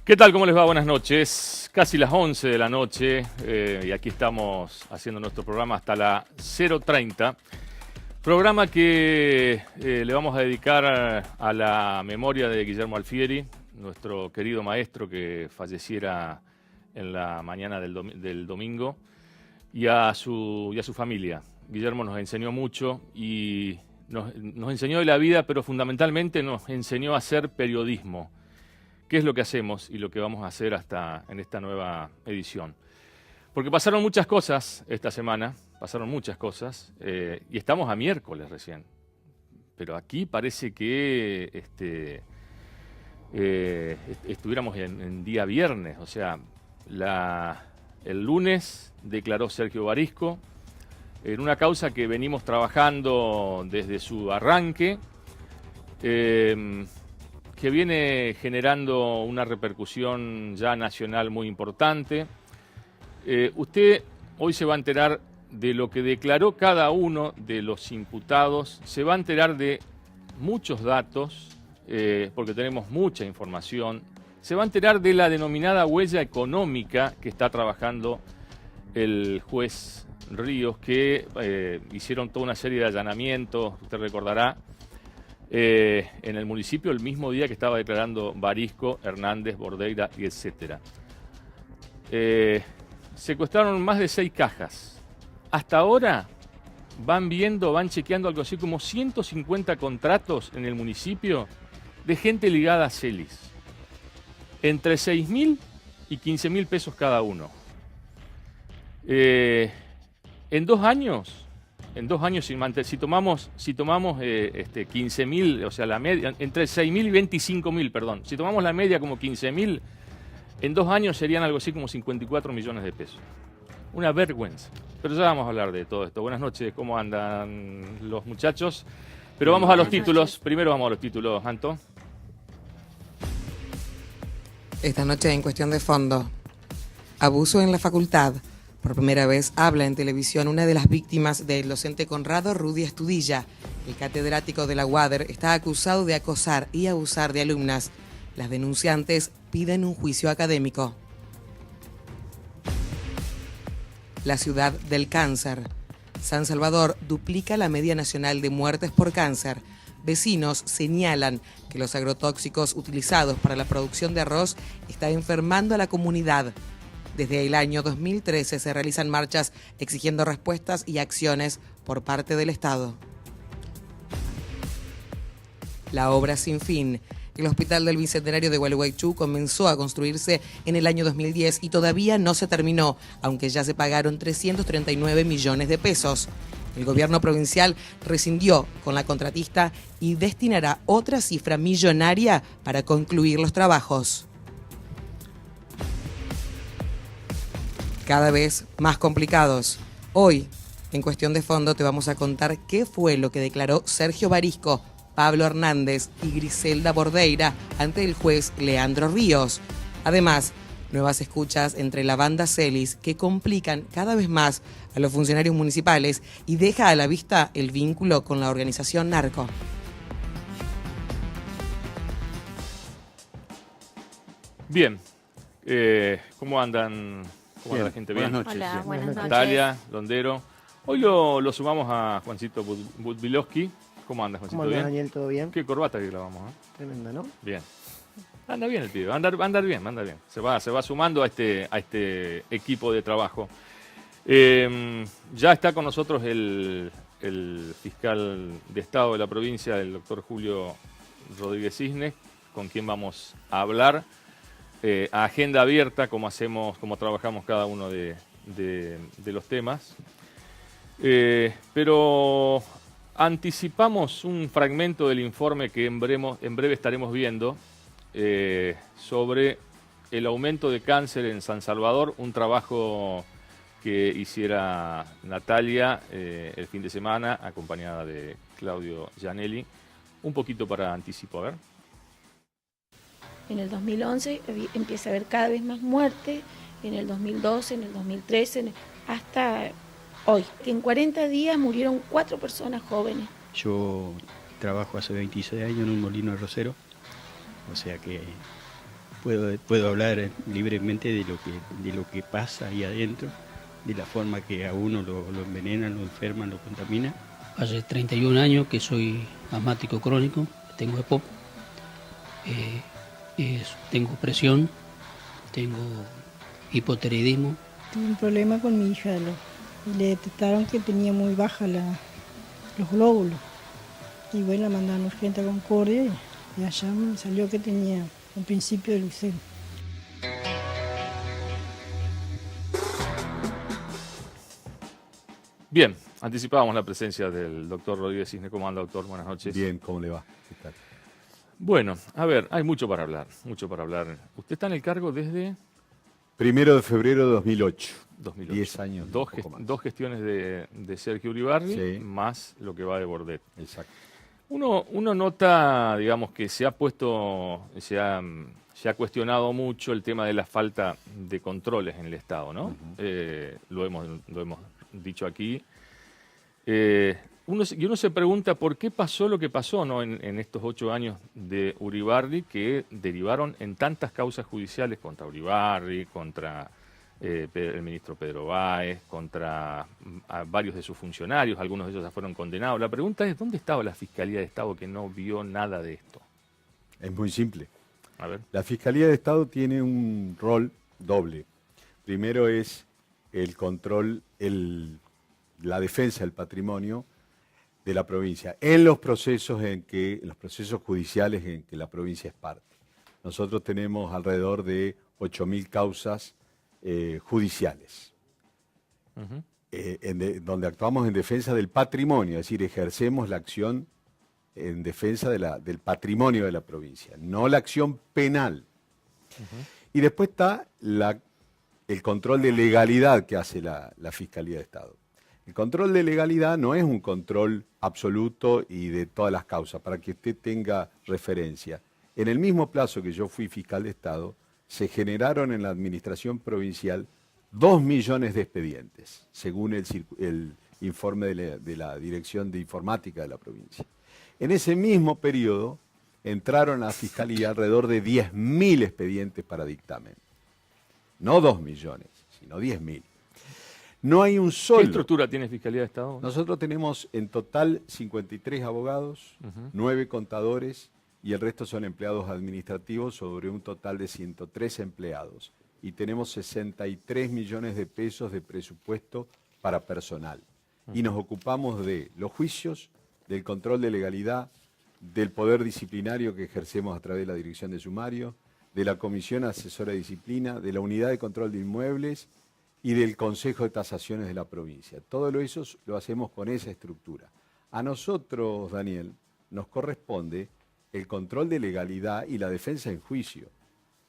¿Qué tal? ¿Cómo les va? Buenas noches. Casi las 11 de la noche y aquí estamos haciendo nuestro programa hasta la 0:30. Programa que le vamos a dedicar a la memoria de Guillermo Alfieri, nuestro querido maestro que falleciera en la mañana del domingo, y a su familia. Guillermo nos enseñó mucho y nos enseñó de la vida, pero fundamentalmente nos enseñó a hacer periodismo. ¿Qué es lo que hacemos y lo que vamos a hacer hasta en esta nueva edición? Porque pasaron muchas cosas esta semana, pasaron muchas cosas, y estamos a miércoles recién. Pero aquí parece que estuviéramos en día viernes. O sea, el lunes declaró Sergio Barisco en una causa que venimos trabajando desde su arranque, que viene generando una repercusión ya nacional muy importante. Usted hoy se va a enterar de lo que declaró cada uno de los imputados, se va a enterar de muchos datos, porque tenemos mucha información, se va a enterar de la denominada huella económica que está trabajando el juez Ríos, que hicieron toda una serie de allanamientos, usted recordará, en el municipio el mismo día que estaba declarando Barisco, Hernández, Bordeira y etcétera. Secuestraron más de 6 cajas. Hasta ahora van chequeando algo así como 150 contratos en el municipio de gente ligada a Celis. Entre 6.000 y 15.000 pesos cada uno. En 2 años, si tomamos 15.000, o sea, la media, entre 6.000 y 25.000, perdón. Si tomamos la media como 15.000, en 2 años serían algo así como 54 millones de pesos. Una vergüenza. Pero ya vamos a hablar de todo esto. Buenas noches, ¿cómo andan los muchachos? Pero vamos a los títulos. Primero vamos a los títulos, Anto. Esta noche en Cuestión de Fondo. Abuso en la facultad. Por primera vez habla en televisión una de las víctimas del docente Conrado Rudy Estudilla. El catedrático de la UADER está acusado de acosar y abusar de alumnas. Las denunciantes piden un juicio académico. La ciudad del cáncer. San Salvador duplica la media nacional de muertes por cáncer. Vecinos señalan que los agrotóxicos utilizados para la producción de arroz están enfermando a la comunidad. Desde el año 2013 se realizan marchas exigiendo respuestas y acciones por parte del Estado. La obra sin fin. El Hospital del Bicentenario de Gualeguaychú comenzó a construirse en el año 2010 y todavía no se terminó, aunque ya se pagaron 339 millones de pesos. El gobierno provincial rescindió con la contratista y destinará otra cifra millonaria para concluir los trabajos. Cada vez más complicados. Hoy, en Cuestión de Fondo, te vamos a contar qué fue lo que declaró Sergio Barisco, Pablo Hernández y Griselda Bordeira ante el juez Leandro Ríos. Además, nuevas escuchas entre la banda Celis que complican cada vez más a los funcionarios municipales y deja a la vista el vínculo con la organización narco. Bien, ¿cómo andan? ¿Cómo anda la gente? Bien. Buenas noches. Hola, Bien. buenas noches. Natalia, Londero. Hoy lo sumamos a Juancito Budvilowski. ¿Cómo andas, Juancito? ¿Cómo andas, ¿Bien? Daniel? ¿Todo bien? Qué corbata que clavamos, ¿eh? Tremenda, ¿no? Bien. Anda bien el pibe, anda bien. Se va sumando a este equipo de trabajo. Ya está con nosotros el fiscal de Estado de la provincia, el doctor Julio Rodríguez Cisnes, con quien vamos a hablar. A agenda abierta, como trabajamos cada uno de los temas. Pero anticipamos un fragmento del informe que en breve estaremos viendo sobre el aumento de cáncer en San Salvador, un trabajo que hiciera Natalia el fin de semana, acompañada de Claudio Gianelli. Un poquito para anticipo, a ver. En el 2011 empieza a haber cada vez más muertes, en el 2012, en el 2013, hasta hoy. En 40 días murieron 4 personas jóvenes. Yo trabajo hace 26 años en un molino arrocero, o sea que puedo hablar libremente de lo que pasa ahí adentro, de la forma que a uno lo envenenan, lo enferman, lo contaminan. Hace 31 años que soy asmático crónico, tengo EPOC, tengo presión, tengo hipotiroidismo. Tuve un problema con mi hija, le detectaron que tenía muy baja los glóbulos. Y bueno, la mandaron urgente a Concordia y allá me salió que tenía un principio de leucemia. Bien, anticipábamos la presencia del doctor Rodríguez Cisne. ¿Cómo anda, doctor? Buenas noches. Bien, ¿cómo le va? ¿Qué tal? Bueno, a ver, hay mucho para hablar, mucho para hablar. Usted está en el cargo desde 1 de febrero de 2008. 2008. 10 años. Dos gestiones de Sergio Uribarri, sí, más lo que va de Bordet. Exacto. Uno nota, digamos, que se ha cuestionado mucho el tema de la falta de controles en el Estado, ¿no? Lo hemos dicho aquí. Uno se pregunta por qué pasó lo que pasó, ¿no? en estos 8 años de Uribarri, que derivaron en tantas causas judiciales contra Uribarri, contra el ministro Pedro Báez, contra varios de sus funcionarios, algunos de ellos ya fueron condenados. La pregunta es, ¿dónde estaba la Fiscalía de Estado que no vio nada de esto? Es muy simple. A ver. La Fiscalía de Estado tiene un rol doble. Primero es el control, la defensa del patrimonio de la provincia en los procesos judiciales en que la provincia es parte. Nosotros tenemos alrededor de 8.000 causas judiciales, donde actuamos en defensa del patrimonio, es decir, ejercemos la acción en defensa del patrimonio de la provincia, no la acción penal. Y después está el control de legalidad que hace la Fiscalía de Estado. El control de legalidad no es un control absoluto y de todas las causas, para que usted tenga referencia. En el mismo plazo que yo fui fiscal de Estado, se generaron en la administración provincial 2 millones de expedientes, según el informe de la Dirección de Informática de la provincia. En ese mismo periodo entraron a la Fiscalía alrededor de 10.000 expedientes para dictamen. No 2 millones, sino 10.000. No hay un solo. ¿Qué estructura tiene Fiscalía de Estado? Nosotros tenemos en total 53 abogados, 9 contadores y el resto son empleados administrativos sobre un total de 103 empleados. Y tenemos 63 millones de pesos de presupuesto para personal. Y nos ocupamos de los juicios, del control de legalidad, del poder disciplinario que ejercemos a través de la Dirección de Sumario, de la Comisión Asesora de Disciplina, de la Unidad de Control de Inmuebles y del Consejo de Tasaciones de la provincia. Todo eso lo hacemos con esa estructura. A nosotros, Daniel, nos corresponde el control de legalidad y la defensa en juicio.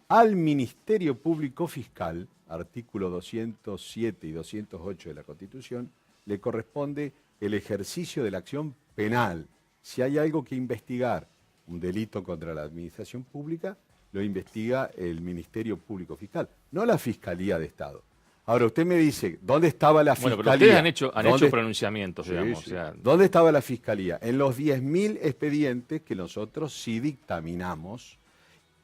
Al Ministerio Público Fiscal, artículo 207 y 208 de la Constitución, le corresponde el ejercicio de la acción penal. Si hay algo que investigar, un delito contra la administración pública, lo investiga el Ministerio Público Fiscal, no la Fiscalía de Estado. Ahora, usted me dice, ¿dónde estaba la Fiscalía? Bueno, pero ustedes han hecho pronunciamientos, sí, digamos. Sí. O sea, ¿Dónde estaba la Fiscalía? En los 10.000 expedientes que nosotros sí dictaminamos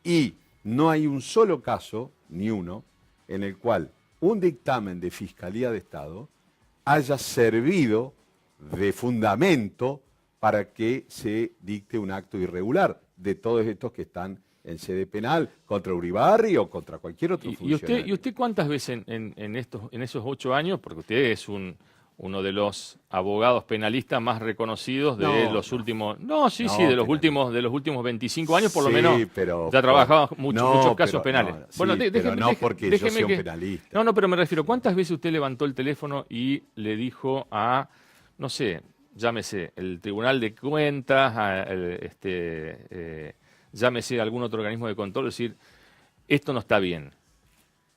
y no hay un solo caso, ni uno, en el cual un dictamen de Fiscalía de Estado haya servido de fundamento para que se dicte un acto irregular de todos estos que están en sede penal contra Uribarri o contra cualquier otro funcionario. ¿Y usted cuántas veces en esos 8 años, porque usted es uno de los abogados penalistas más reconocidos de los últimos... de los últimos 25 años, por lo menos, pero, ya trabajaba muchos casos penales. Porque yo soy un penalista. No, pero me refiero, ¿cuántas veces usted levantó el teléfono y le dijo a, no sé, llámese, el Tribunal de Cuentas, llámese algún otro organismo de control, decir, esto no está bien?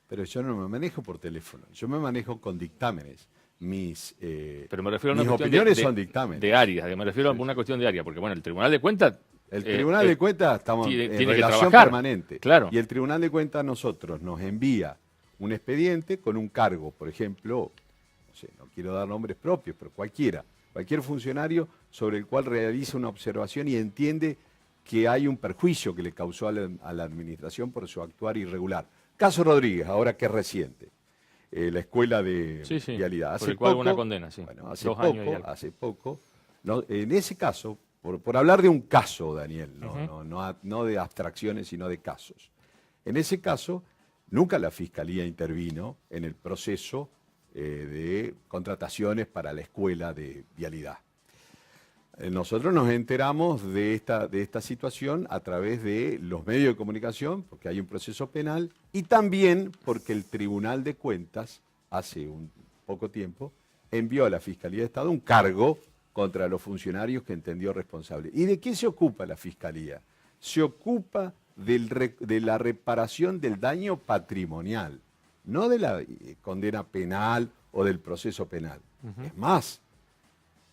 Pero yo no me manejo por teléfono, yo me manejo con dictámenes. Pero me refiero a mis opiniones son dictámenes. De áreas, me refiero a una cuestión de área, porque bueno, el Tribunal de Cuentas... El Tribunal de Cuentas estamos en relación permanente. Claro. Y el Tribunal de Cuentas a nosotros nos envía un expediente con un cargo, por ejemplo, no quiero dar nombres propios, pero cualquier funcionario sobre el cual realiza una observación y entiende que hay un perjuicio que le causó a la administración por su actuar irregular. Caso Rodríguez, ahora que es reciente. La escuela de vialidad. Por el cual hubo una condena, sí. Bueno, hace poco. No, en ese caso, por hablar de un caso, Daniel, no de abstracciones, sino de casos. En ese caso, nunca la Fiscalía intervino en el proceso de contrataciones para la escuela de vialidad. Nosotros nos enteramos de esta situación a través de los medios de comunicación, porque hay un proceso penal, y también porque el Tribunal de Cuentas, hace un poco tiempo, envió a la Fiscalía de Estado un cargo contra los funcionarios que entendió responsable. ¿Y de qué se ocupa la Fiscalía? Se ocupa de la reparación del daño patrimonial, no de la condena penal o del proceso penal. Es más,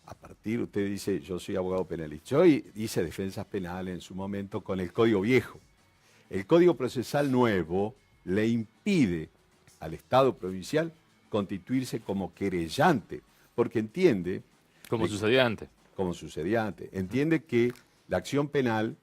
usted dice, yo soy abogado penalista, yo hice defensas penales en su momento con el Código Viejo. El Código Procesal Nuevo le impide al Estado provincial constituirse como querellante, porque entiende... Como sucedía antes. Como sucedía antes. Entiende que la acción penal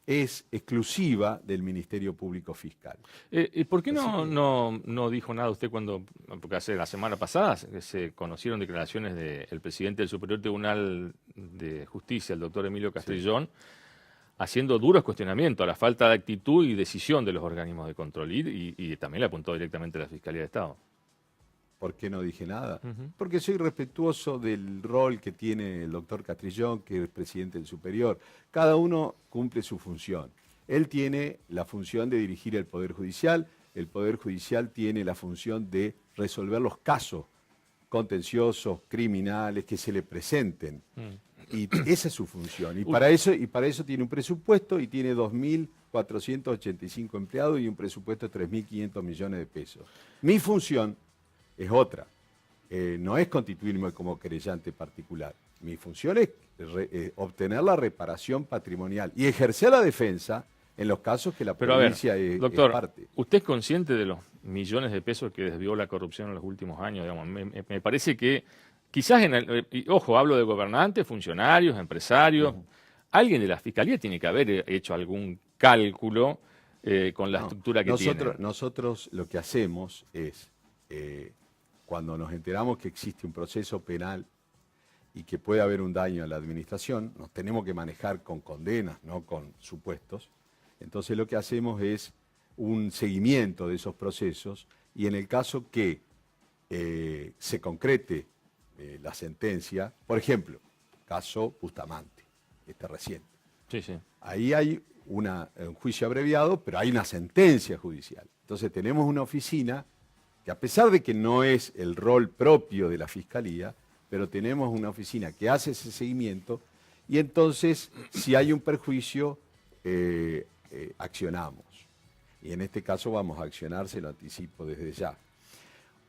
es exclusiva del Ministerio Público Fiscal. ¿Y por qué no dijo nada usted porque hace la semana pasada se conocieron declaraciones del presidente del Superior Tribunal de Justicia, el doctor Emilio Castrillón, haciendo duros cuestionamientos a la falta de actitud y decisión de los organismos de control y también le apuntó directamente a la Fiscalía de Estado? ¿Por qué no dije nada? Porque soy respetuoso del rol que tiene el doctor Castrillón, que es presidente del Superior. Cada uno cumple su función. Él tiene la función de dirigir el Poder Judicial, el Poder Judicial tiene la función de resolver los casos contenciosos, criminales, que se le presenten. Y esa es su función. Y para eso tiene un presupuesto y tiene 2.485 empleados y un presupuesto de 3.500 millones de pesos. Mi función es otra. No es constituirme como querellante particular. Mi función es obtener la reparación patrimonial y ejercer la defensa en los casos que la provincia es parte. ¿Usted es consciente de los millones de pesos que desvió la corrupción en los últimos años? Digamos, me parece que quizás, ojo, hablo de gobernantes, funcionarios, empresarios, alguien de la Fiscalía tiene que haber hecho algún cálculo con la estructura que tiene. Nosotros lo que hacemos es... cuando nos enteramos que existe un proceso penal y que puede haber un daño a la administración, nos tenemos que manejar con condenas, no con supuestos. Entonces lo que hacemos es un seguimiento de esos procesos y en el caso que se concrete la sentencia, por ejemplo, caso Bustamante, reciente. Ahí hay un juicio abreviado, pero hay una sentencia judicial. Entonces tenemos una oficina que a pesar de que no es el rol propio de la Fiscalía, pero tenemos una oficina que hace ese seguimiento y entonces si hay un perjuicio, accionamos. Y en este caso vamos a accionar, se lo anticipo desde ya.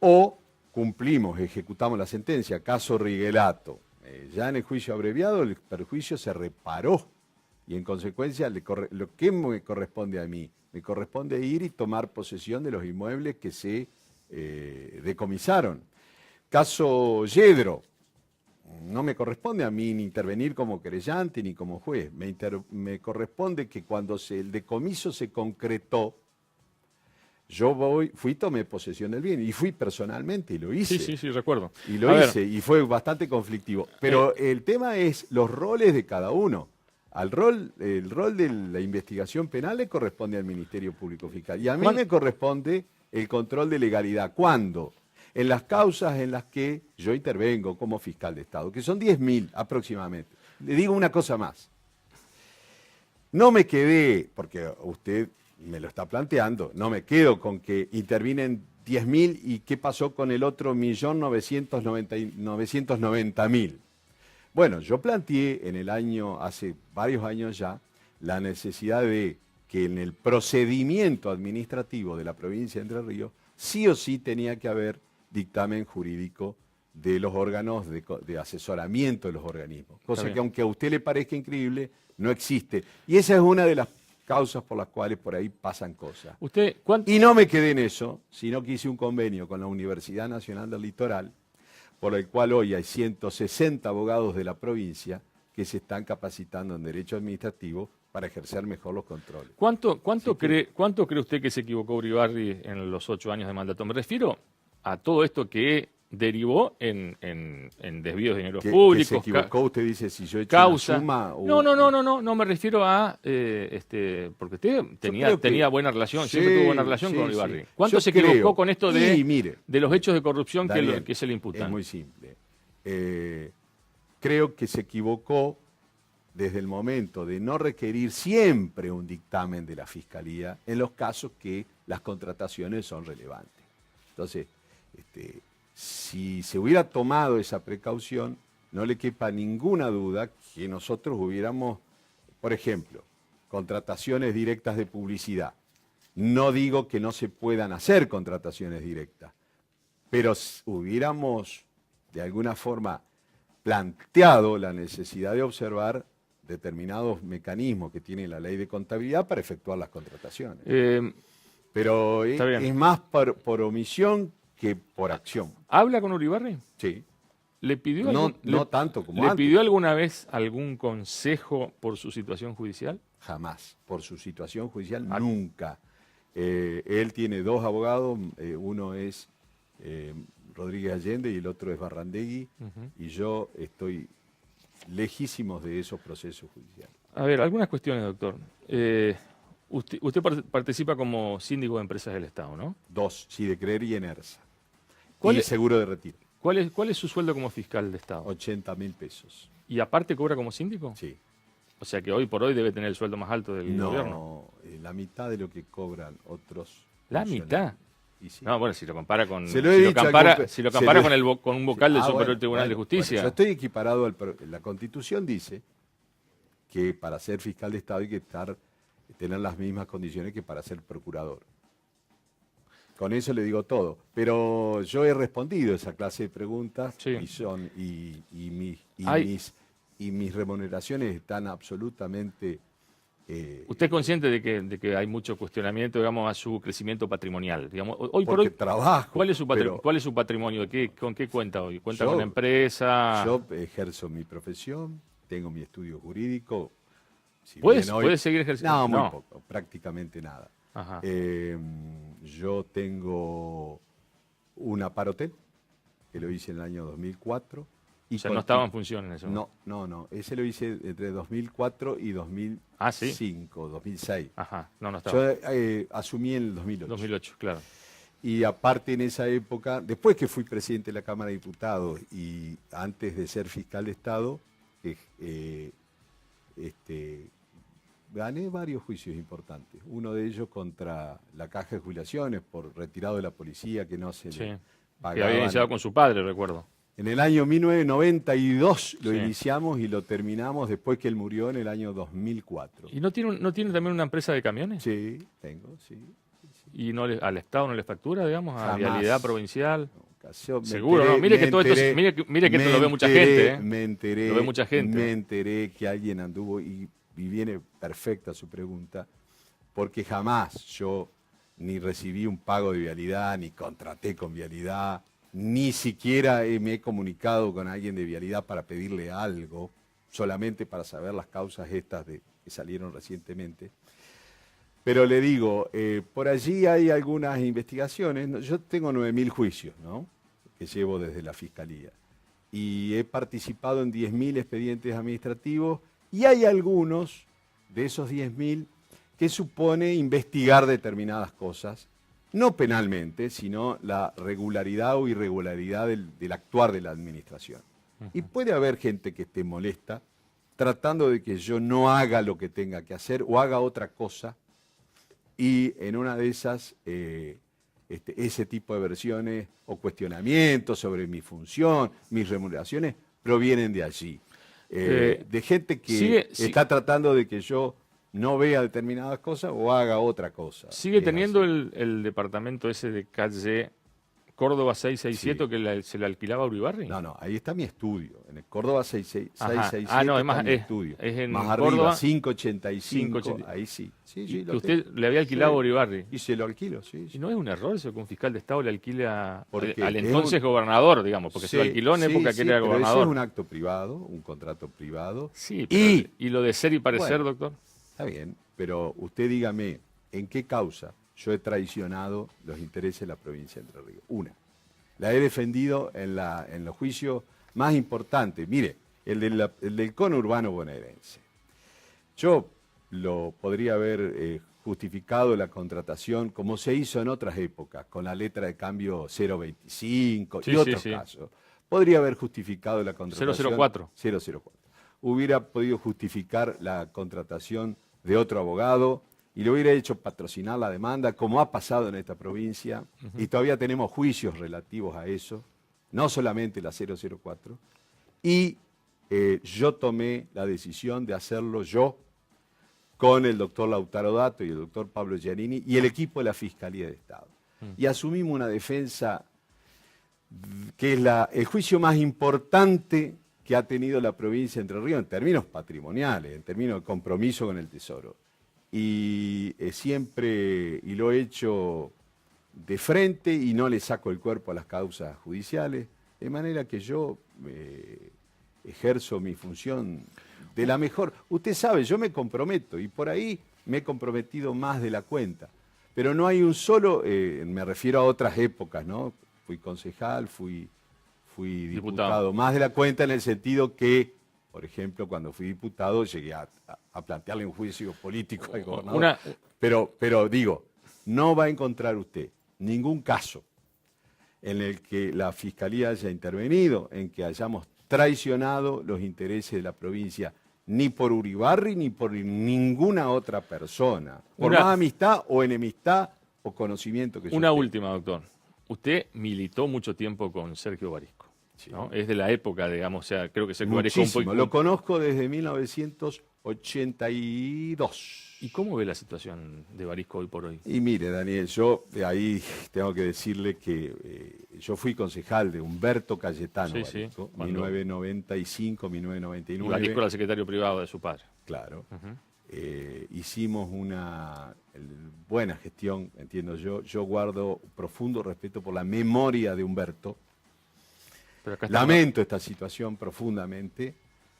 O cumplimos, ejecutamos la sentencia, caso Riguelato. Ya en el juicio abreviado el perjuicio se reparó y en consecuencia lo que me corresponde a mí, me corresponde ir y tomar posesión de los inmuebles que se decomisaron. Caso Yedro, no me corresponde a mí ni intervenir como querellante ni como juez. Me corresponde que cuando el decomiso se concretó, yo fui, tomé posesión del bien y fui personalmente y lo hice. Sí, recuerdo. Y lo hice y fue bastante conflictivo. Pero el tema es los roles de cada uno. El rol de la investigación penal le corresponde al Ministerio Público Fiscal y a mí me corresponde el control de legalidad. ¿Cuándo? En las causas en las que yo intervengo como fiscal de Estado, que son 10.000 aproximadamente. Le digo una cosa más. No me quedé, porque usted me lo está planteando, no me quedo con que intervienen 10.000 y qué pasó con el otro 1.990.000. Bueno, yo planteé hace varios años ya, la necesidad de que en el procedimiento administrativo de la provincia de Entre Ríos, sí o sí tenía que haber dictamen jurídico de los órganos de asesoramiento de los organismos. Cosa que aunque a usted le parezca increíble, no existe. Y esa es una de las causas por las cuales por ahí pasan cosas. Y no me quedé en eso, sino que hice un convenio con la Universidad Nacional del Litoral, por el cual hoy hay 160 abogados de la provincia que se están capacitando en derecho administrativo para ejercer mejor los controles. ¿Cuánto cree usted que se equivocó Uribarri en los 8 años de mandato? Me refiero a todo esto que derivó en desvíos de dinero público. ¿Que se equivocó? Usted dice, si yo he hecho causa. una suma... No, me refiero a... porque usted tenía buena relación, siempre tuvo buena relación con Uribarri. Sí. ¿Cuánto se equivocó con esto de los hechos de corrupción Daniel, que se le imputan? Es muy simple. Creo que se equivocó desde el momento de no requerir siempre un dictamen de la Fiscalía en los casos que las contrataciones son relevantes. Entonces, si se hubiera tomado esa precaución, no le quepa ninguna duda que nosotros hubiéramos, por ejemplo, contrataciones directas de publicidad. No digo que no se puedan hacer contrataciones directas, pero hubiéramos de alguna forma planteado la necesidad de observar determinados mecanismos que tiene la ley de contabilidad para efectuar las contrataciones. Pero es más por omisión que por acción. ¿Habla con Uribarri? Sí. ¿Le pidió no tanto como ¿Le antes. pidió alguna vez algún consejo por su situación judicial? Jamás. Por su situación judicial, nunca. Él tiene 2 abogados, uno es Rodríguez Allende y el otro es Barrandegui, y yo estoy lejísimos de esos procesos judiciales. A ver, algunas cuestiones, doctor. Usted participa como síndico de empresas del Estado, ¿no? 2, Sidecrer y Enersa. ¿Cuál Y es- seguro de retiro. ¿Cuál es su sueldo como fiscal de Estado? 80.000 pesos. ¿Y aparte cobra como síndico? Sí. O sea que hoy por hoy debe tener el sueldo más alto del gobierno. No, la mitad de lo que cobran otros. ¿La funcionarios. mitad? Y sí. No, bueno, si lo compara con, Se lo he dicho al si lo se compara lo- con un vocal del Superior bueno, Tribunal de bueno, Justicia. yo estoy equiparado la Constitución dice que para ser fiscal de Estado hay que tener las mismas condiciones que para ser procurador. Con eso le digo todo. Pero yo he respondido esa clase de preguntas Sí. y mis remuneraciones están absolutamente... ¿Usted es consciente de que hay mucho cuestionamiento, digamos, a su crecimiento patrimonial? Digamos, hoy por porque hoy, trabajo. ¿cuál es su pero ¿cuál es su patrimonio? ¿Con qué cuenta hoy? ¿Cuenta Yo- con empresa? Yo ejerzo mi profesión, tengo mi estudio jurídico. Si ¿Puede bien hoy- puede seguir ejerciendo? No, muy poco, prácticamente nada. Ajá. Yo tengo un aparotel, que lo hice en el año 2004. O sea, no estaba en función en eso. No. Ese lo hice entre 2004 y 2005, 2006. Ajá, no estaba. Yo asumí en el 2008. 2008, claro. Y aparte en esa época, después que fui presidente de la Cámara de Diputados y antes de ser fiscal de Estado, gané varios juicios importantes. Uno de ellos contra la Caja de Jubilaciones por retirado de la policía que no se Sí. le Que pagaban. había iniciado con su padre, recuerdo. En el año 1992 lo Sí. iniciamos y lo terminamos después que él murió en el año 2004. ¿Y no tiene también una empresa de camiones? Sí, tengo, sí. ¿Y al Estado no le factura, digamos, a Jamás. Vialidad Provincial? Yo me Seguro, enteré- ¿no? Mire me que todo esto, enteré- mire que esto me lo ve mucha enteré- gente, ¿eh? Me enteré, Lo ve mucha gente. Me enteré que alguien anduvo, y viene perfecta su pregunta, porque jamás yo ni recibí un pago de Vialidad, ni contraté con Vialidad, ni siquiera me he comunicado con alguien de Vialidad para pedirle algo, solamente para saber las causas estas que salieron recientemente. Pero le digo, por allí hay algunas investigaciones. Yo tengo 9.000 juicios, ¿no?, que llevo desde la Fiscalía. Y he participado en 10.000 expedientes administrativos y hay algunos de esos 10.000 que supone investigar determinadas cosas, no penalmente, sino la regularidad o irregularidad del actuar de la administración. Y puede haber gente que esté molesta tratando de que yo no haga lo que tenga que hacer o haga otra cosa, y en una de esas ese tipo de versiones o cuestionamientos sobre mi función, mis remuneraciones, provienen de allí. De gente que está tratando de que yo no vea determinadas cosas o haga otra cosa. ¿Sigue Es teniendo así. el departamento ese de calle Córdoba 667 Sí. que se le alquilaba a Uribarri? No, ahí está mi estudio. En el Córdoba 667 Ajá. No, es más, está mi estudio. es en Más Córdoba, arriba, 585, 580. ahí sí. Sí, Y sí, que lo usted tengo. le había alquilado Sí. a Uribarri. Y se lo alquilo, sí. ¿Y sí. no es un error eso que un fiscal de Estado le alquila Porque al es entonces un- gobernador, digamos? Porque se lo Sí, alquiló en sí, época que sí, era pero ese gobernador. es un acto privado, un contrato privado. Sí, pero ¿y lo de ser y parecer, Bueno, doctor? Está bien, pero usted dígame, ¿en qué causa yo he traicionado los intereses de la provincia de Entre Ríos? Una, la he defendido en los juicios más importantes. Mire, el del conurbano bonaerense. Yo lo podría haber justificado la contratación como se hizo en otras épocas, con la letra de cambio 025 Sí, y otros sí. casos. Podría haber justificado la contratación 004. 004. Hubiera podido justificar la contratación de otro abogado y le hubiera hecho patrocinar la demanda, como ha pasado en esta provincia, y todavía tenemos juicios relativos a eso, no solamente la 004, y yo tomé la decisión de hacerlo yo con el doctor Lautaro Dato y el doctor Pablo Giannini y el equipo de la Fiscalía de Estado. Y asumimos una defensa que es el juicio más importante que ha tenido la provincia de Entre Ríos en términos patrimoniales, en términos de compromiso con el Tesoro. Y siempre, y lo he hecho de frente y no le saco el cuerpo a las causas judiciales, de manera que yo ejerzo mi función de la mejor. Usted sabe, yo me comprometo y por ahí me he comprometido más de la cuenta, pero no hay un solo, me refiero a otras épocas, ¿no? Fui concejal, fui diputado más de la cuenta en el sentido que, por ejemplo, cuando fui diputado llegué a plantearle un juicio político al gobernador. Pero digo, no va a encontrar usted ningún caso en el que la Fiscalía haya intervenido, en que hayamos traicionado los intereses de la provincia, ni por Uribarri ni por ninguna otra persona, por más amistad o enemistad o conocimiento que yo Una tenga. última, doctor. Usted militó mucho tiempo con Sergio Barisco, Sí. ¿no? Es de la época, digamos, o sea, creo que Sergio Barisco Muchísimo, lo conozco desde 1982. ¿Y cómo ve la situación de Barisco hoy por hoy? Y mire, Daniel, yo de ahí tengo que decirle que yo fui concejal de Humberto Cayetano Sí, sí, Barisco, cuando- 1995, Y 1999. Barisco era secretario privado de su padre. Claro. Hicimos una buena gestión, entiendo yo. Yo guardo profundo respeto por la memoria de Humberto. Pero acá está- Lamento esta situación profundamente,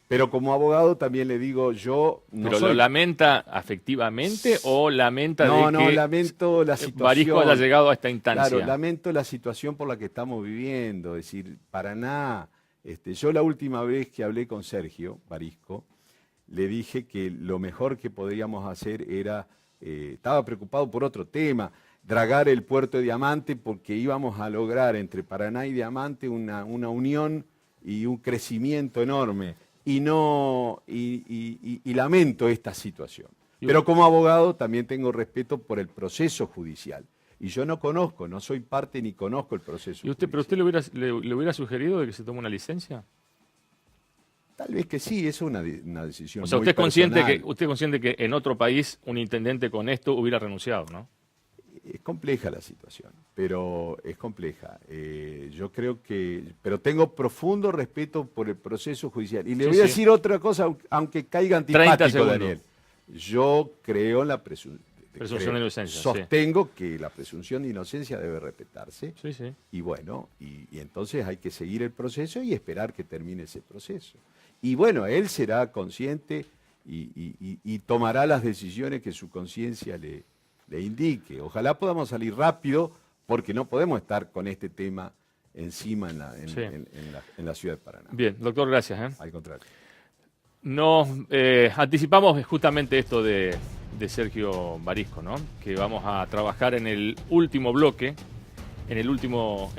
pero como abogado también le digo, yo no ¿Pero soy... lo lamenta afectivamente o lamenta No, de no, que lamento la situación. Barisco haya llegado a esta instancia? Claro, lamento la situación por la que estamos viviendo. Es decir, Paraná, yo la última vez que hablé con Sergio Barisco, le dije que lo mejor que podíamos hacer era, estaba preocupado por otro tema, dragar el puerto de Diamante porque íbamos a lograr entre Paraná y Diamante una unión y un crecimiento enorme. Y lamento esta situación. Pero como abogado también tengo respeto por el proceso judicial. Y yo no conozco, no soy parte ni conozco el proceso ¿Y usted, pero judicial. usted le hubiera sugerido de que se tome una licencia? Tal vez que sí, es una decisión O sea, muy usted personal. es consciente que en otro país un intendente con esto hubiera renunciado, ¿no? Es compleja la situación, pero es compleja. Yo creo pero tengo profundo respeto por el proceso judicial. Y le Sí, voy a sí. decir otra cosa, aunque caiga 30 antipático, segundos. Daniel. Yo creo en la Presunción de inocencia, sí. Sostengo que la presunción de inocencia debe respetarse. Sí, sí. Y bueno, y entonces hay que seguir el proceso y esperar que termine ese proceso. Y bueno, él será consciente y tomará las decisiones que su conciencia le indique. Ojalá podamos salir rápido, porque no podemos estar con este tema encima en la ciudad de Paraná. Bien, doctor, gracias. Al contrario. Nos anticipamos justamente esto de Sergio Barisco, ¿no? Que vamos a trabajar en el último bloque. En el último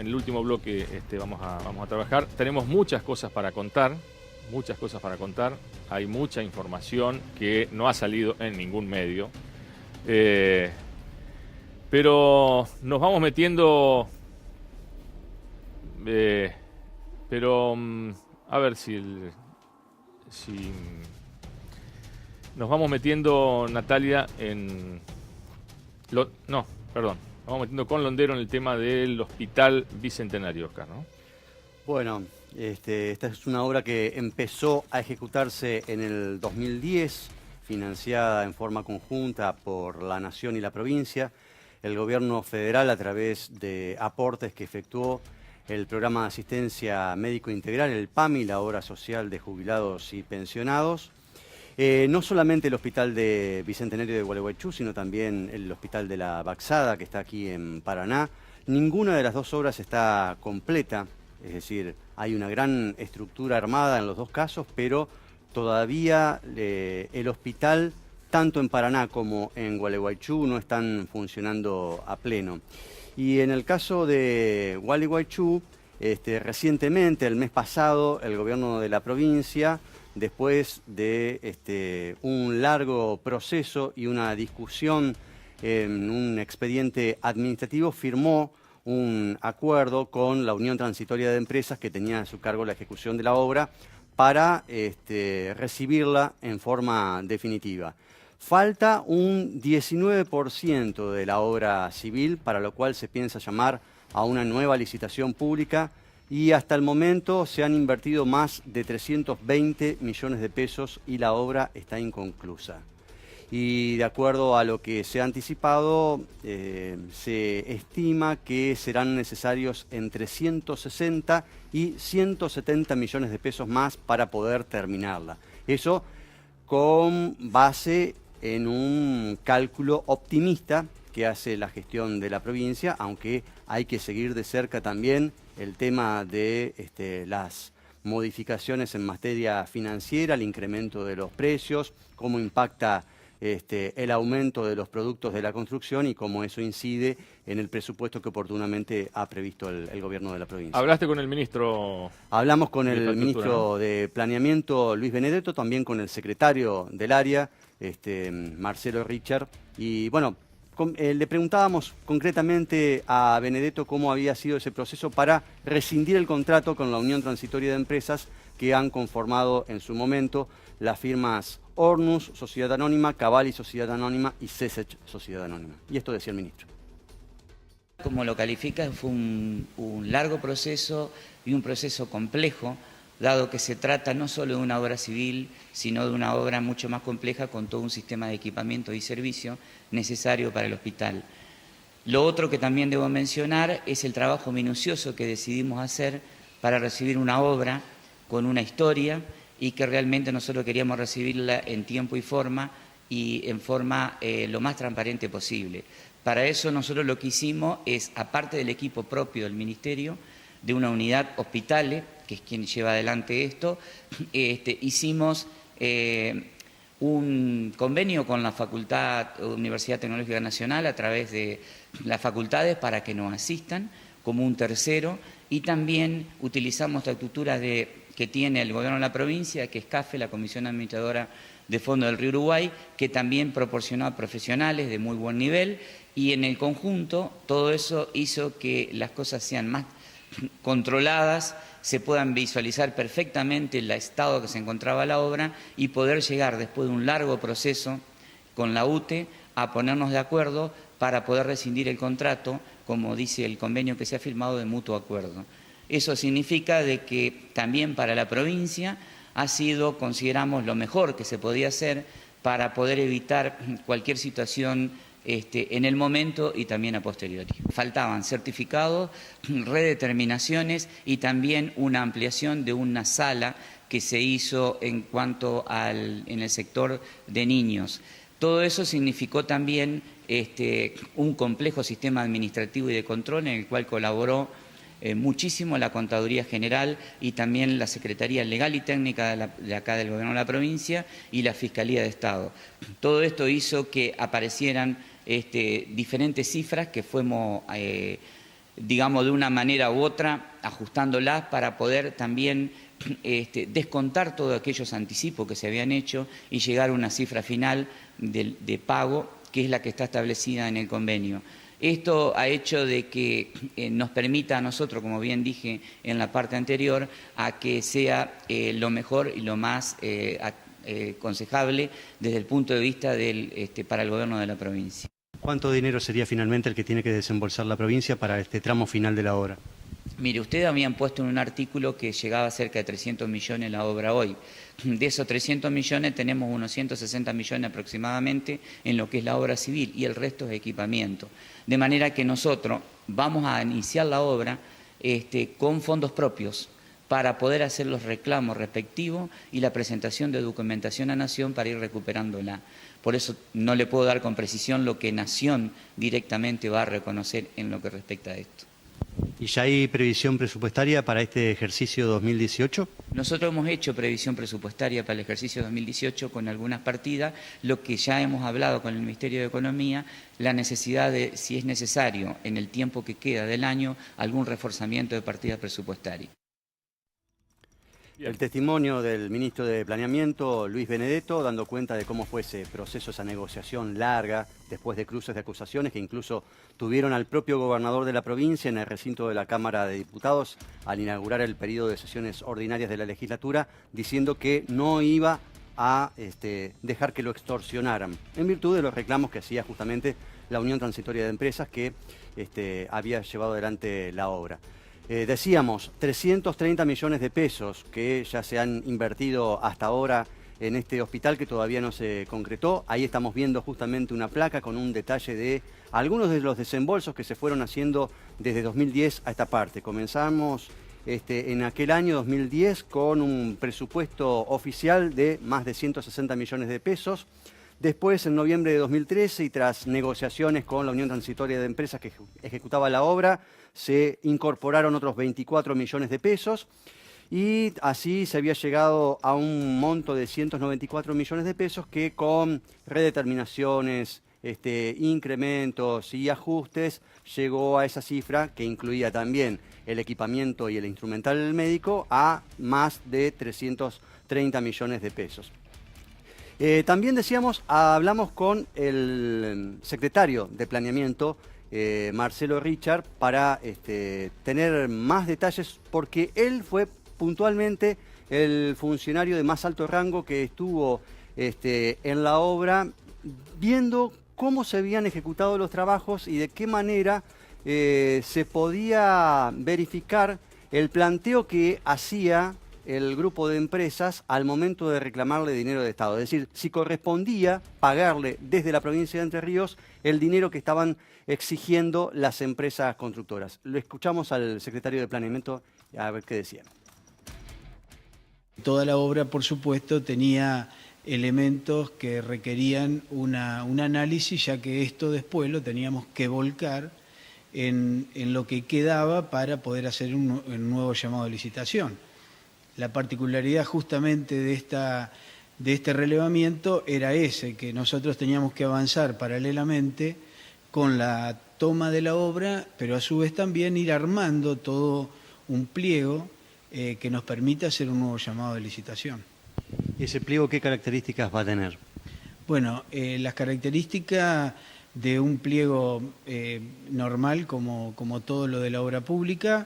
bloque vamos a trabajar. Tenemos muchas cosas para contar. Hay mucha información que no ha salido en ningún medio. Pero nos vamos metiendo. A ver si nos vamos metiendo, Natalia, en... No, perdón. vamos metiendo con Londero en el tema del Hospital Bicentenario, Oscar, ¿no? Bueno, esta es una obra que empezó a ejecutarse en el 2010, financiada en forma conjunta por la Nación y la provincia. El gobierno federal, a través de aportes que efectuó el Programa de Asistencia Médico Integral, el PAMI, la Obra Social de Jubilados y Pensionados. No solamente el Hospital de Bicentenario de Gualeguaychú, sino también el Hospital de la Baxada, que está aquí en Paraná. Ninguna de las dos obras está completa, es decir, hay una gran estructura armada en los dos casos, pero todavía el hospital, tanto en Paraná como en Gualeguaychú, no están funcionando a pleno. Y en el caso de Gualeguaychú, recientemente, el mes pasado, el gobierno de la provincia, después de un largo proceso y una discusión en un expediente administrativo, firmó un acuerdo con la Unión Transitoria de Empresas que tenía a su cargo la ejecución de la obra para recibirla en forma definitiva. Falta un 19% de la obra civil, para lo cual se piensa llamar a una nueva licitación pública, y hasta el momento se han invertido más de 320 millones de pesos y la obra está inconclusa. Y de acuerdo a lo que se ha anticipado, se estima que serán necesarios entre 160 y 170 millones de pesos más para poder terminarla. Eso con base en un cálculo optimista que hace la gestión de la provincia, aunque hay que seguir de cerca también el tema de las modificaciones en materia financiera, el incremento de los precios, cómo impacta el aumento de los productos de la construcción y cómo eso incide en el presupuesto que oportunamente ha previsto el gobierno de la provincia. ¿Hablaste con el ministro? Hablamos con el ministro de Planeamiento, Luis Benedetto, también con el secretario del área, Marcelo Richard, y bueno, le preguntábamos concretamente a Benedetto cómo había sido ese proceso para rescindir el contrato con la Unión Transitoria de Empresas que han conformado en su momento las firmas Ornus, Sociedad Anónima, Cavalli, Sociedad Anónima y Cesech, Sociedad Anónima. Y esto decía el ministro. Como lo califica, fue un largo proceso y un proceso complejo, dado que se trata no solo de una obra civil, sino de una obra mucho más compleja con todo un sistema de equipamiento y servicio necesario para el hospital. Lo otro que también debo mencionar es el trabajo minucioso que decidimos hacer para recibir una obra con una historia y que realmente nosotros queríamos recibirla en tiempo y en forma lo más transparente posible. Para eso nosotros lo que hicimos es, aparte del equipo propio del Ministerio, de una unidad hospitales, que es quien lleva adelante esto, hicimos un convenio con la Universidad Tecnológica Nacional a través de las facultades para que nos asistan como un tercero, y también utilizamos la estructura que tiene el gobierno de la provincia, que es CAFE, la Comisión Administradora de Fondo del Río Uruguay, que también proporcionó a profesionales de muy buen nivel, y en el conjunto todo eso hizo que las cosas sean más controladas, se puedan visualizar perfectamente el estado que se encontraba la obra y poder llegar después de un largo proceso con la UTE a ponernos de acuerdo para poder rescindir el contrato, como dice el convenio que se ha firmado de mutuo acuerdo. Eso significa de que también para la provincia ha sido, consideramos, lo mejor que se podía hacer para poder evitar cualquier situación en el momento y también a posteriori. Faltaban certificados, redeterminaciones y también una ampliación de una sala que se hizo en el sector de niños. Todo eso significó también un complejo sistema administrativo y de control en el cual colaboró muchísimo la Contaduría General y también la Secretaría Legal y Técnica de acá del Gobierno de la provincia y la Fiscalía de Estado. Todo esto hizo que aparecieran diferentes cifras que fuimos, digamos, de una manera u otra ajustándolas para poder también descontar todos aquellos anticipos que se habían hecho y llegar a una cifra final de pago que es la que está establecida en el convenio. Esto ha hecho de que nos permita a nosotros, como bien dije en la parte anterior, a que sea lo mejor y lo más aconsejable desde el punto de vista para el gobierno de la provincia. ¿Cuánto dinero sería finalmente el que tiene que desembolsar la provincia para este tramo final de la obra? Mire, ustedes habían puesto en un artículo que llegaba a cerca de 300 millones la obra hoy. De esos 300 millones tenemos unos 160 millones aproximadamente en lo que es la obra civil y el resto es equipamiento. De manera que nosotros vamos a iniciar la obra con fondos propios para poder hacer los reclamos respectivos y la presentación de documentación a Nación para ir recuperándola. Por eso no le puedo dar con precisión lo que Nación directamente va a reconocer en lo que respecta a esto. ¿Y ya hay previsión presupuestaria para este ejercicio 2018? Nosotros hemos hecho previsión presupuestaria para el ejercicio 2018 con algunas partidas, lo que ya hemos hablado con el Ministerio de Economía, la necesidad de, si es necesario, en el tiempo que queda del año, algún reforzamiento de partidas presupuestarias. El testimonio del ministro de Planeamiento, Luis Benedetto, dando cuenta de cómo fue ese proceso, esa negociación larga, después de cruces de acusaciones que incluso tuvieron al propio gobernador de la provincia en el recinto de la Cámara de Diputados al inaugurar el periodo de sesiones ordinarias de la legislatura, diciendo que no iba a dejar que lo extorsionaran, en virtud de los reclamos que hacía justamente la Unión Transitoria de Empresas que había llevado adelante la obra. Decíamos, 330 millones de pesos que ya se han invertido hasta ahora en este hospital que todavía no se concretó. Ahí estamos viendo justamente una placa con un detalle de algunos de los desembolsos que se fueron haciendo desde 2010 a esta parte. Comenzamos en aquel año 2010 con un presupuesto oficial de más de 160 millones de pesos. Después, en noviembre de 2013, y tras negociaciones con la Unión Transitoria de Empresas que ejecutaba la obra, se incorporaron otros 24 millones de pesos y así se había llegado a un monto de 194 millones de pesos que con redeterminaciones, incrementos y ajustes llegó a esa cifra que incluía también el equipamiento y el instrumental médico a más de 330 millones de pesos. También decíamos, hablamos con el secretario de Planeamiento, Marcelo Richard, para tener más detalles, porque él fue puntualmente el funcionario de más alto rango que estuvo en la obra, viendo cómo se habían ejecutado los trabajos y de qué manera se podía verificar el planteo que hacía el grupo de empresas al momento de reclamarle dinero de Estado. Es decir, si correspondía pagarle desde la provincia de Entre Ríos el dinero que estaban exigiendo las empresas constructoras. Lo escuchamos al secretario de Planeamiento a ver qué decía. Toda la obra, por supuesto, tenía elementos que requerían un análisis, ya que esto después lo teníamos que volcar en lo que quedaba para poder hacer un nuevo llamado de licitación. La particularidad justamente de este relevamiento era que nosotros teníamos que avanzar paralelamente con la toma de la obra, pero a su vez también ir armando todo un pliego que nos permita hacer un nuevo llamado de licitación. ¿Y ese pliego qué características va a tener? Bueno, las características de un pliego normal, como todo lo de la obra pública,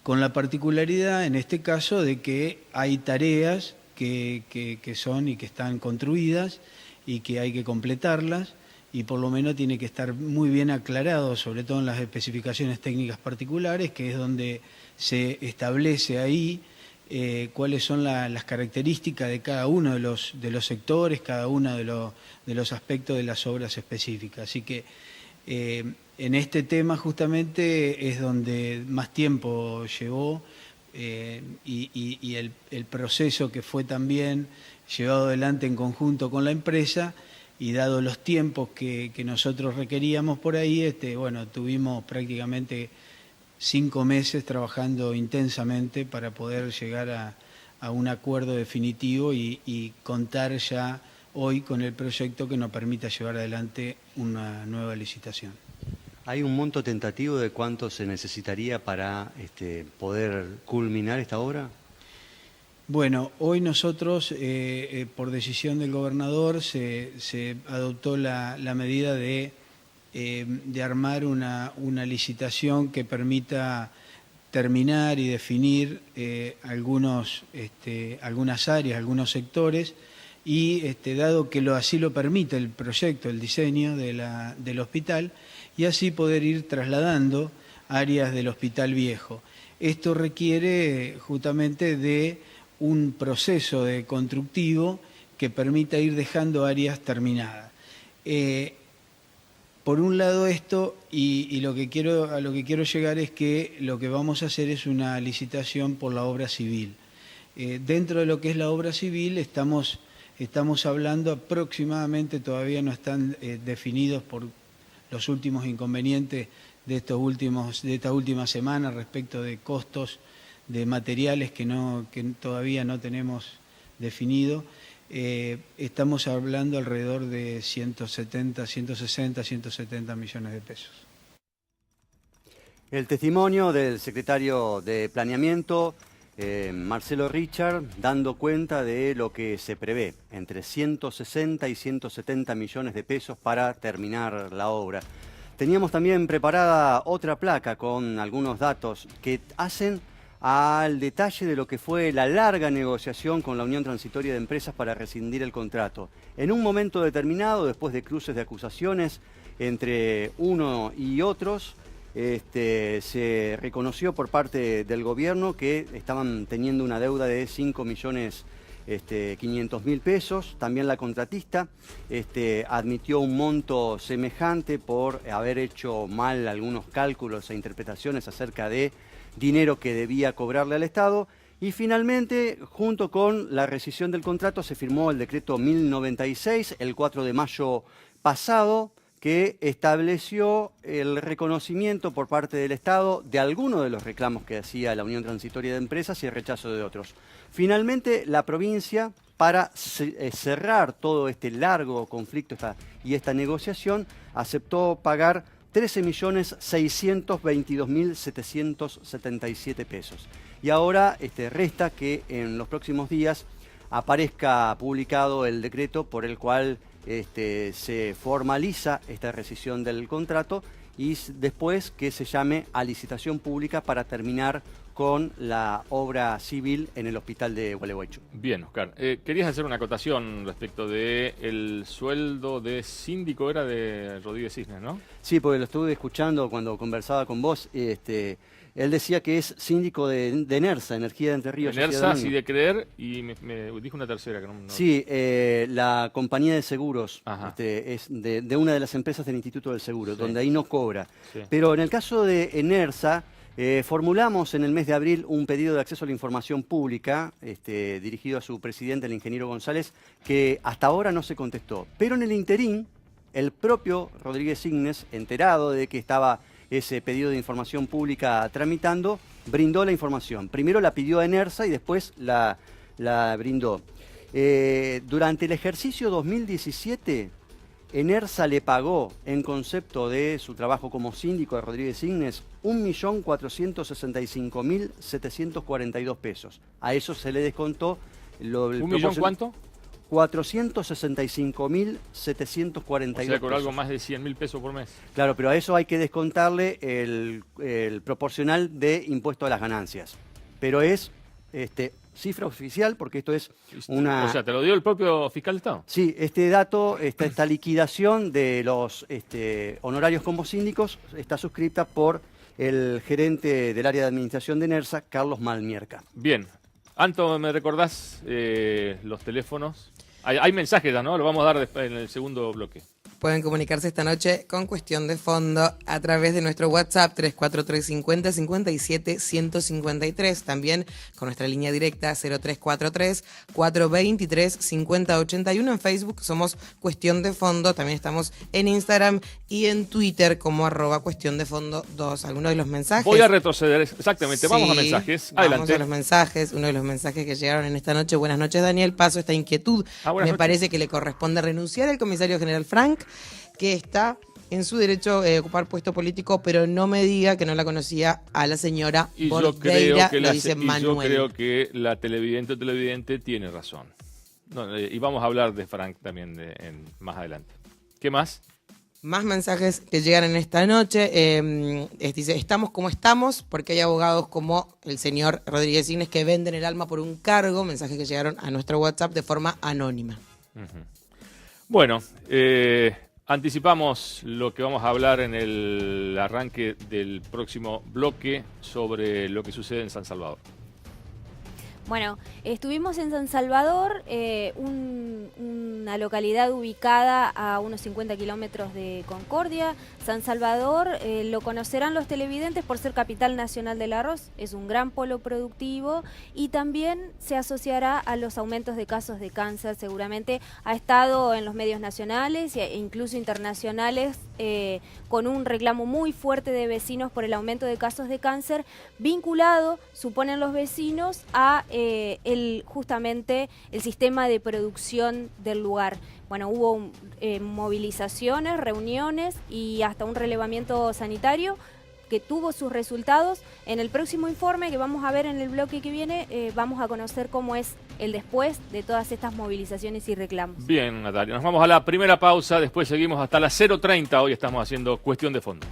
con la particularidad, en este caso, de que hay tareas que son y que están construidas y que hay que completarlas, y por lo menos tiene que estar muy bien aclarado, sobre todo en las especificaciones técnicas particulares, que es donde se establece ahí cuáles son las características de cada uno de los sectores, cada uno de los aspectos de las obras específicas. Así que en este tema justamente es donde más tiempo llevó y el proceso que fue también llevado adelante en conjunto con la empresa, y dado los tiempos que nosotros requeríamos por ahí, bueno, tuvimos prácticamente 5 meses trabajando intensamente para poder llegar a un acuerdo definitivo y contar ya hoy con el proyecto que nos permita llevar adelante una nueva licitación. ¿Hay un monto tentativo de cuánto se necesitaría para poder culminar esta obra? Bueno, hoy nosotros, por decisión del gobernador, se adoptó la medida de armar una licitación que permita terminar y definir algunas áreas, algunos sectores, y dado que así lo permite el proyecto, el diseño del hospital, y así poder ir trasladando áreas del hospital viejo. Esto requiere justamente de un proceso constructivo que permita ir dejando áreas terminadas. Por un lado esto, y a lo que quiero llegar es que lo que vamos a hacer es una licitación por la obra civil. Dentro de lo que es la obra civil estamos hablando aproximadamente, todavía no están definidos por los últimos inconvenientes de esta última semana respecto de costos de materiales que todavía no tenemos definido. Estamos hablando alrededor de 160, 170 millones de pesos. El testimonio del secretario de Planeamiento, Marcelo Richard, dando cuenta de lo que se prevé, entre 160 y 170 millones de pesos para terminar la obra. Teníamos también preparada otra placa con algunos datos que hacen al detalle de lo que fue la larga negociación con la Unión Transitoria de Empresas para rescindir el contrato. En un momento determinado, después de cruces de acusaciones entre uno y otros, se reconoció por parte del gobierno que estaban teniendo una deuda de 5.500.000 pesos. También la contratista admitió un monto semejante por haber hecho mal algunos cálculos e interpretaciones acerca de dinero que debía cobrarle al Estado. Y finalmente, junto con la rescisión del contrato, se firmó el decreto 1096, el 4 de mayo pasado, que estableció el reconocimiento por parte del Estado de algunos de los reclamos que hacía la Unión Transitoria de Empresas y el rechazo de otros. Finalmente, la provincia, para cerrar todo este largo conflicto y esta negociación, aceptó pagar 13.622.777 pesos. Y ahora resta que en los próximos días aparezca publicado el decreto por el cual se formaliza esta rescisión del contrato y después que se llame a licitación pública para terminar con la obra civil en el hospital de Gualeguaychú. Bien, Oscar. Querías hacer una acotación respecto del sueldo de síndico, era de Rodríguez Cisnes, ¿no? Sí, porque lo estuve escuchando cuando conversaba con vos. Él decía que es síndico de ENERSA, Energía de Entre Ríos. ENERSA, sí, de creer, y me dijo una tercera. Que no... Sí, la compañía de seguros es de una de las empresas del Instituto del Seguro, sí, donde ahí no cobra. Sí. Pero en el caso de ENERSA, formulamos en el mes de abril un pedido de acceso a la información pública dirigido a su presidente, el ingeniero González, que hasta ahora no se contestó. Pero en el interín, el propio Rodríguez Cisnes, enterado de que estaba ese pedido de información pública tramitando, brindó la información. Primero la pidió a ENERSA y después la brindó. Durante el ejercicio 2017, ENERSA le pagó, en concepto de su trabajo como síndico de Rodríguez Cisnes, 1.465.742 pesos. A eso se le descontó... ¿1 millón cuánto? 465.742 o sea, con algo más de 100.000 pesos por mes. Claro, pero a eso hay que descontarle el proporcional de impuesto a las ganancias. Pero es cifra oficial, porque esto es una... O sea, ¿te lo dio el propio fiscal de Estado? Sí, este dato, esta liquidación de los honorarios como síndicos está suscrita por el gerente del área de administración de ENERSA, Carlos Malmierca. Bien. Anto, ¿me recordás los teléfonos? Hay mensajes ya, ¿no? Lo vamos a dar en el segundo bloque. Pueden comunicarse esta noche con Cuestión de Fondo a través de nuestro WhatsApp 343 50 57 153. También con nuestra línea directa 0343 423 50 81. En Facebook somos Cuestión de Fondo. También estamos en Instagram y en Twitter como @Cuestión de Fondo 2. Algunos de los mensajes. Voy a retroceder, exactamente. Vamos a mensajes. Adelante. Vamos a los mensajes. Uno de los mensajes que llegaron en esta noche. Buenas noches, Daniel. Paso esta inquietud. Me parece que le corresponde renunciar al comisario general Frank, que está en su derecho de ocupar puesto político, pero no me diga que no la conocía a la señora Bordeira, lo dice Manuel. Yo creo que la televidente tiene razón. Y vamos a hablar de Frank también más adelante. ¿Qué más? Más mensajes que llegan en esta noche. Dice, estamos como estamos porque hay abogados como el señor Rodríguez Cisnes que venden el alma por un cargo. Mensajes que llegaron a nuestro WhatsApp de forma anónima. Bueno, anticipamos lo que vamos a hablar en el arranque del próximo bloque sobre lo que sucede en San Salvador. Bueno, estuvimos en San Salvador, una localidad ubicada a unos 50 kilómetros de Concordia. San Salvador lo conocerán los televidentes por ser capital nacional del arroz, es un gran polo productivo y también se asociará a los aumentos de casos de cáncer. Seguramente ha estado en los medios nacionales e incluso internacionales con un reclamo muy fuerte de vecinos por el aumento de casos de cáncer, vinculado, suponen los vecinos, a justamente el sistema de producción del lugar. Bueno, hubo movilizaciones, reuniones y hasta un relevamiento sanitario que tuvo sus resultados. En el próximo informe que vamos a ver en el bloque que viene, vamos a conocer cómo es el después de todas estas movilizaciones y reclamos. Bien, Natalia, nos vamos a la primera pausa, después seguimos hasta las 0:30. Hoy estamos haciendo Cuestión de Fondo.